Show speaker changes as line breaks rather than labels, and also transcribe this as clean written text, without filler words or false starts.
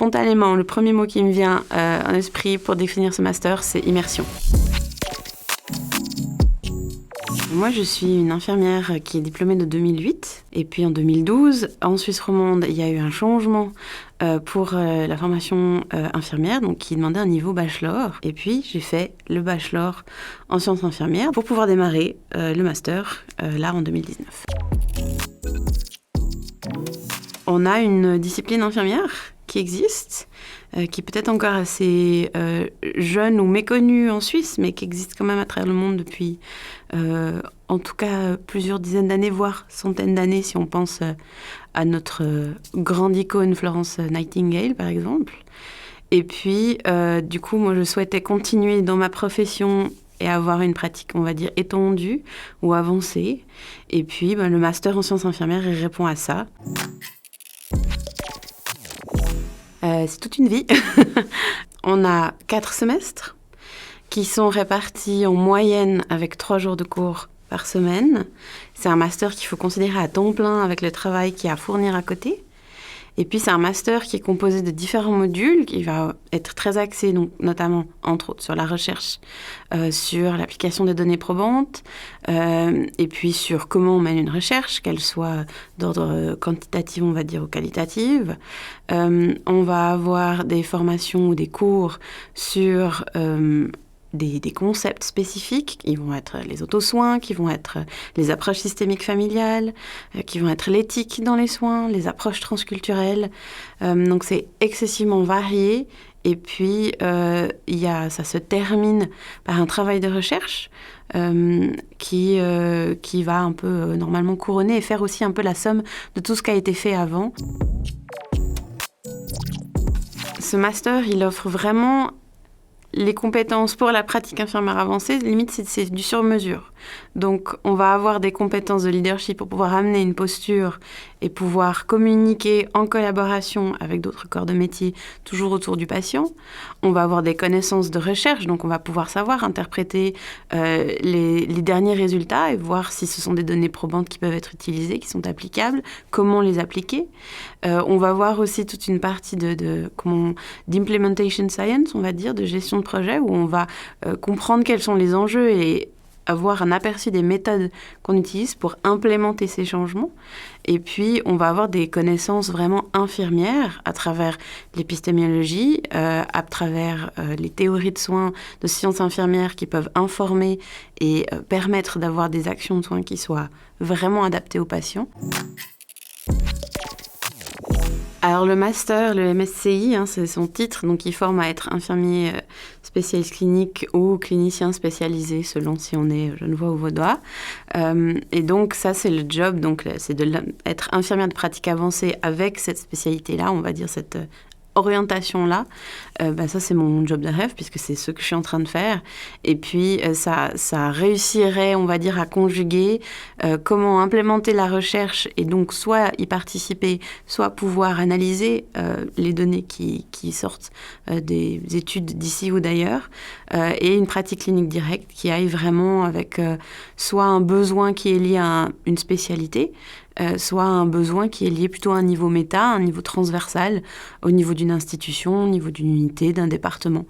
spontanément, le premier mot qui me vient en esprit pour définir ce master, c'est immersion. Moi, je suis une infirmière qui est diplômée de 2008. Et puis en 2012, en Suisse romande, il y a eu un changement pour la formation infirmière, donc qui demandait un niveau bachelor. Et puis, j'ai fait le bachelor en sciences infirmières pour pouvoir démarrer le master là en 2019. On a une discipline infirmière qui existe, qui est peut-être encore assez jeune ou méconnue en Suisse, mais qui existe quand même à travers le monde depuis, en tout cas, plusieurs dizaines d'années, voire centaines d'années, si on pense à notre grande icône Florence Nightingale, par exemple. Et puis, du coup, moi, je souhaitais continuer dans ma profession et avoir une pratique, on va dire, étendue ou avancée. Et puis, le master en sciences infirmières, il répond à ça. C'est toute une vie. On a 4 semestres qui sont répartis en moyenne avec 3 jours de cours par semaine. C'est un master qu'il faut considérer à temps plein avec le travail qu'il y a à fournir à côté. Et puis, c'est un master qui est composé de différents modules, qui va être très axé, donc, notamment, entre autres, sur la recherche, sur l'application des données probantes, et puis sur comment on mène une recherche, qu'elle soit d'ordre quantitatif, on va dire, ou qualitative. On va avoir des formations ou des cours sur des concepts spécifiques qui vont être les autosoins, qui vont être les approches systémiques familiales, qui vont être l'éthique dans les soins, les approches transculturelles. Donc c'est excessivement varié. Et puis ça se termine par un travail de recherche qui va un peu normalement couronner et faire aussi un peu la somme de tout ce qui a été fait avant. Ce master, il offre vraiment les compétences pour la pratique infirmière avancée, limite, c'est du sur-mesure. Donc, on va avoir des compétences de leadership pour pouvoir amener une posture et pouvoir communiquer en collaboration avec d'autres corps de métier, toujours autour du patient. On va avoir des connaissances de recherche, donc on va pouvoir savoir interpréter les derniers résultats et voir si ce sont des données probantes qui peuvent être utilisées, qui sont applicables, comment les appliquer. On va voir aussi toute une partie d'implementation science, on va dire, de gestion de projet, où on va comprendre quels sont les enjeux et avoir un aperçu des méthodes qu'on utilise pour implémenter ces changements. Et puis, on va avoir des connaissances vraiment infirmières à travers l'épistémologie, à travers les théories de soins de sciences infirmières qui peuvent informer et permettre d'avoir des actions de soins qui soient vraiment adaptées aux patients. Alors le master, le MSCI, c'est son titre, donc il forme à être infirmier spécialiste clinique ou clinicien spécialisé selon si on est genevois ou vaudois. Et donc ça c'est le job, donc c'est d'être infirmière de pratique avancée avec cette spécialité-là, on va dire cette orientation-là. Ça c'est mon job de rêve puisque c'est ce que je suis en train de faire. Et puis ça réussirait, on va dire, à conjuguer comment implémenter la recherche et donc soit y participer, soit pouvoir analyser les données qui sortent des études d'ici ou d'ailleurs, et une pratique clinique directe qui aille vraiment avec soit un besoin qui est lié à une spécialité, soit un besoin qui est lié plutôt à un niveau méta, un niveau transversal, au niveau d'une institution, au niveau d'une unité, d'un département.